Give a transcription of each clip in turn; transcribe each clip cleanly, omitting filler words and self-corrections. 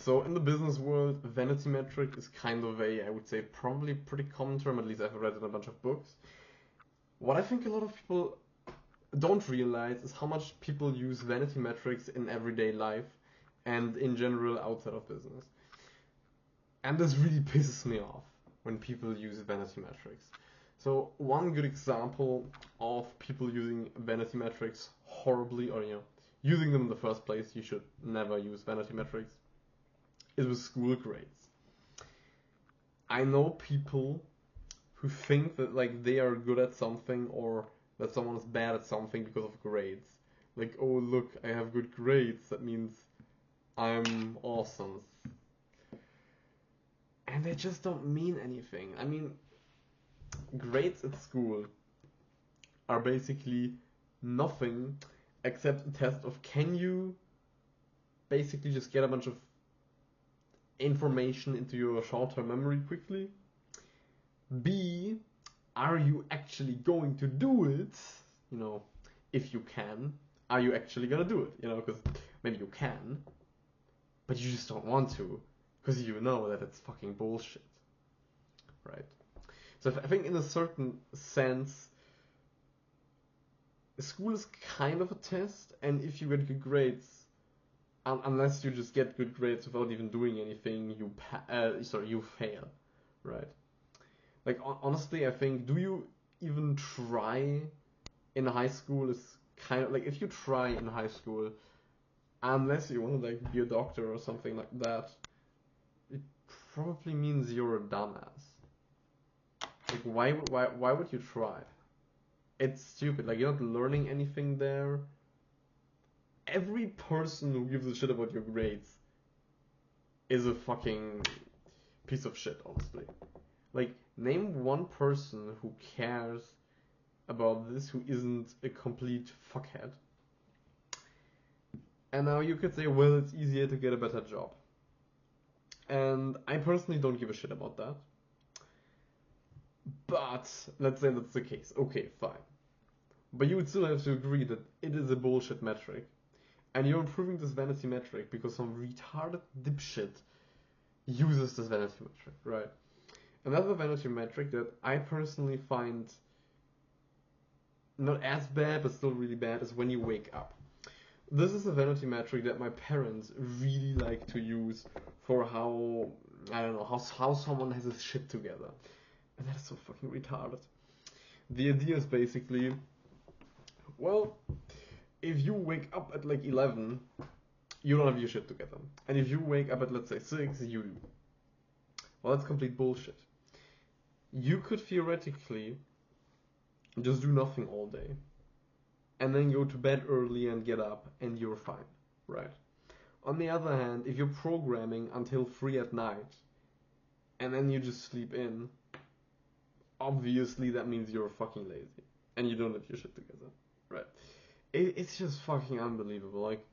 So in the business world, vanity metric is kind of a, I would say, probably pretty common term. At least I've read it in a bunch of books. What I think a lot of people don't realize is how much people use vanity metrics in everyday life and in general outside of business. And this really pisses me off when people use vanity metrics. So one good example of people using vanity metrics horribly, or using them in the first place, you should never use vanity metrics, is with school grades. I know people who think that like they are good at something or that someone is bad at something because of grades. Like, oh look, I have good grades, that means I'm awesome. And they just don't mean anything. I mean, grades at school are basically nothing except a test of can you basically just get a bunch of information into your short-term memory quickly. B, are you actually going to do it? If you can, are you actually gonna do it? Because maybe you can, but you just don't want to, because you know that it's fucking bullshit, right? So I think in a certain sense, school is kind of a test, and if you get good grades, unless you just get good grades without even doing anything, you fail, right? Like honestly, I think, do you even try in high school is kind of like, if you try in high school, unless you want to like be a doctor or something like that, it probably means you're a dumbass. Like why would you try? It's stupid. Like you're not learning anything there. Every person who gives a shit about your grades is a fucking piece of shit, honestly. Like, name one person who cares about this who isn't a complete fuckhead. And now you could say, well, it's easier to get a better job. And I personally don't give a shit about that. But let's say that's the case. Okay, fine. But you would still have to agree that it is a bullshit metric. And you're improving this vanity metric because some retarded dipshit uses this vanity metric, right? Another vanity metric that I personally find not as bad but still really bad is when you wake up. This is a vanity metric that my parents really like to use for how, I don't know, how someone has his shit together. And that is so fucking retarded. The idea is basically, well, if you wake up at like 11, you don't have your shit together. And if you wake up at, let's say, 6, you do. Well, that's complete bullshit. You could theoretically just do nothing all day and then go to bed early and get up and you're fine, right? On the other hand, if you're programming until 3 at night and then you just sleep in, obviously that means you're fucking lazy and you don't have your shit together, right? It's just fucking unbelievable. Like,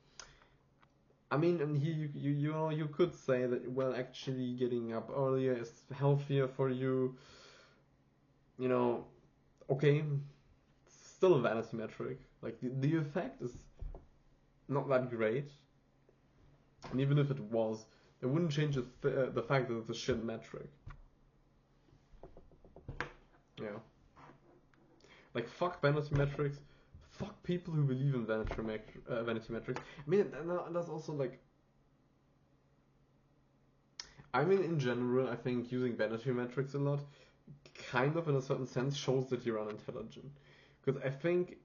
I mean, and here you could say that, well, actually getting up earlier is healthier for you. Okay, still a vanity metric. Like the effect is not that great, and even if it was, it wouldn't change the fact that it's a shit metric. Yeah. Like fuck vanity metrics. Fuck people who believe in vanity metrics. I mean, and that's also like. I mean, in general, I think using vanity metrics a lot, kind of in a certain sense, shows that you're unintelligent. Because I think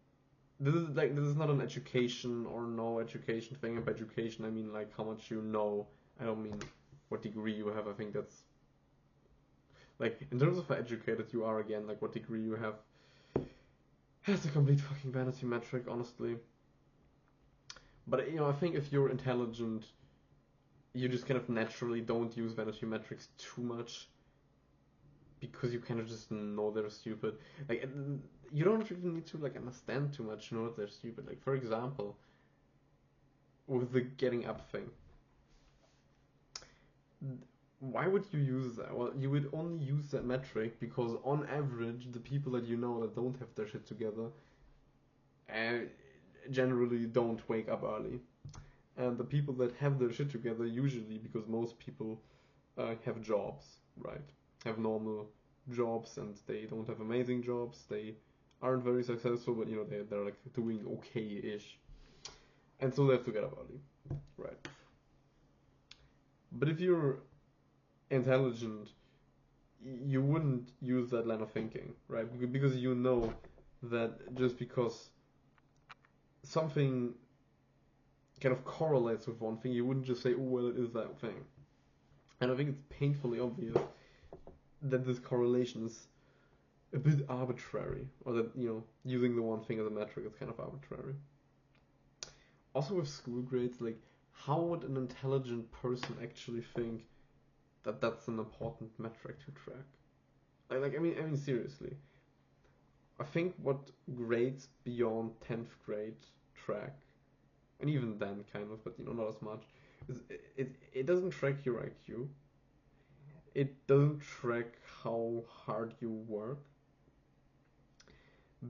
this is not an education or no education thing. And by education, I mean like how much you know. I don't mean what degree you have. I think that's like in terms of how educated you are, again, like what degree you have. That's a complete fucking vanity metric, honestly. But I think if you're intelligent, you just kind of naturally don't use vanity metrics too much because you kind of just know they're stupid. Like, you don't even need to like understand too much to know that they're stupid. Like, for example, with the getting up thing, why would you use that? Well, you would only use that metric because on average, the people that you know that don't have their shit together generally don't wake up early. And the people that have their shit together usually, because most people have jobs, right? Have normal jobs, and they don't have amazing jobs. They aren't very successful, but they're like doing okay-ish, and so they have to get up early, right? But if you're intelligent, you wouldn't use that line of thinking, right? Because you know that just because something kind of correlates with one thing, you wouldn't just say, oh, well, it is that thing. And I think it's painfully obvious that this correlation is a bit arbitrary, or that, using the one thing as a metric is kind of arbitrary. Also with school grades, like, how would an intelligent person actually think that that's an important metric to track? I mean, seriously. I think what grades beyond 10th grade track, and even then kind of, but not as much, is it doesn't track your IQ. It doesn't track how hard you work.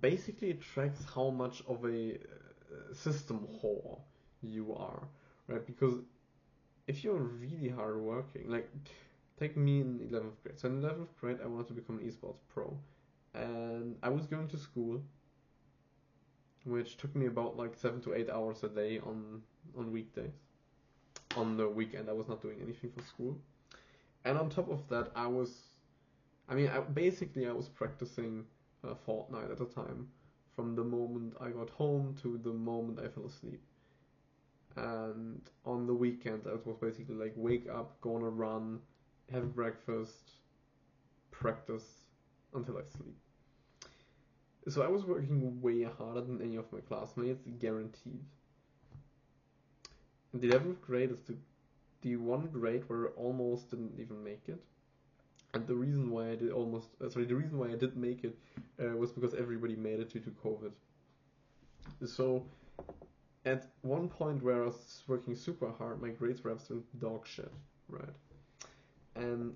Basically, it tracks how much of a system whore you are, right? Because if you're really hardworking, like take me in 11th grade. So in 11th grade, I wanted to become an esports pro, and I was going to school, which took me about like 7 to 8 hours a day on weekdays. On the weekend, I was not doing anything for school, and on top of that, I was practicing Fortnite at the time, from the moment I got home to the moment I fell asleep. And on the weekend, I was basically like wake up, go on a run, have breakfast, practice until I sleep. So I was working way harder than any of my classmates, guaranteed. And the 11th grade is the one grade where I almost didn't even make it. And the reason why I did make it was because everybody made it due to COVID. So at one point where I was working super hard, my grades were absolute dog shit, right? And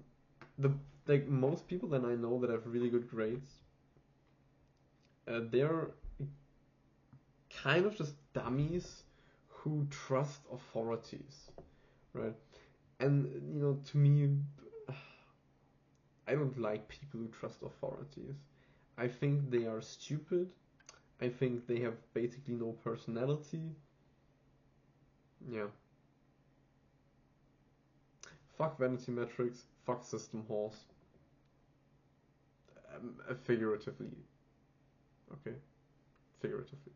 most people that I know that have really good grades, they're kind of just dummies who trust authorities, right? And to me, I don't like people who trust authorities. I think they are stupid. I think they have basically no personality. Yeah. Fuck vanity metrics. Fuck system halls. Figuratively. Okay. Figuratively.